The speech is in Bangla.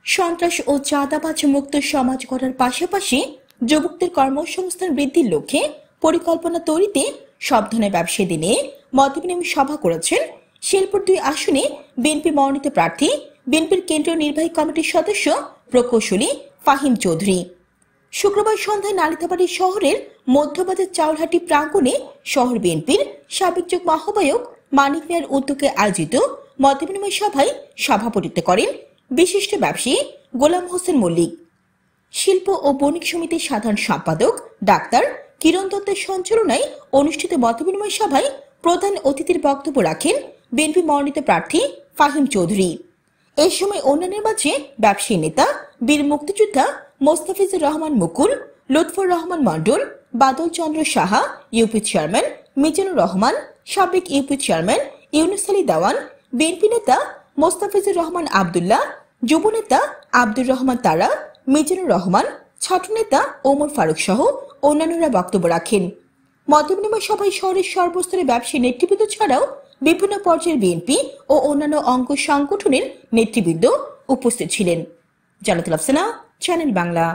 সন্ত্রাস ও চাঁদাবাজ মুক্ত সমাজ গড়ার পাশাপাশি যুবকদের কর্মসংস্থান বৃদ্ধির লক্ষ্যে পরিকল্পনা তৈরিতে সব ধরনের ব্যবসায়ীদের নিয়ে মতবিনিময় সভা করেছেন শিলপুর 2 আসনে বিএনপি মনোনীত প্রার্থী বিএনপির কেন্দ্রীয় নির্বাহী কমিটির সদস্য প্রকৌশলী ফাহিম চৌধুরী। শুক্রবার সন্ধ্যায় নালিতাবাড়ী শহরের মধ্যবাজার চাউলহাটি প্রাঙ্গণে শহর বিএনপির সাবেক যুগ্ম আহ্বায়ক মানিক মিয়ার উদ্যোগে আয়োজিত মতবিনিময় সভায় সভাপতিত্ব করেন বিশিষ্ট ব্যবসায়ী গোলাম হোসেন মল্লিক। শিল্প ও বণিক সমিতির সাধারণ সম্পাদক ডাক্তার কিরণ দত্তের সঞ্চালনায় অনুষ্ঠিত মতবিনিময় সভায় প্রধান অতিথির বক্তব্য রাখেন বিএনপি মনোনীত প্রার্থী ফাহিম চৌধুরী। এই সময় অন্যান্যের মাঝে ব্যবসায়ী নেতা বীর মুক্তিযোদ্ধা মোস্তাফিজুর রহমান মুকুল, লুৎফর রহমান মন্ডল, বাদল চন্দ্র সাহা ইউপি চেয়ারম্যান, মিজানুর রহমান সাবেক ইউপি চেয়ারম্যান, ইউনুস আলী দেওয়ান, বিএনপি নেতা মোস্তাফিজুর রহমান আব্দুল্লাহ, যুব নেতা আব্দুর রহমান তারা, মিজানুর রহমান, ছাত্রনেতা ওমর ফারুক সহ অন্যান্যরা বক্তব্য রাখেন। মতবিনিময় সভায় শহরের সর্বস্তরের ব্যবসায়ী নেতৃবৃন্দ ছাড়াও বিভিন্ন পর্যায়ের বিএনপি ও অন্যান্য অঙ্গ সংগঠনের নেতৃবৃন্দ উপস্থিত ছিলেন। জানাতুল আফসানা, চ্যানেল বাংলা।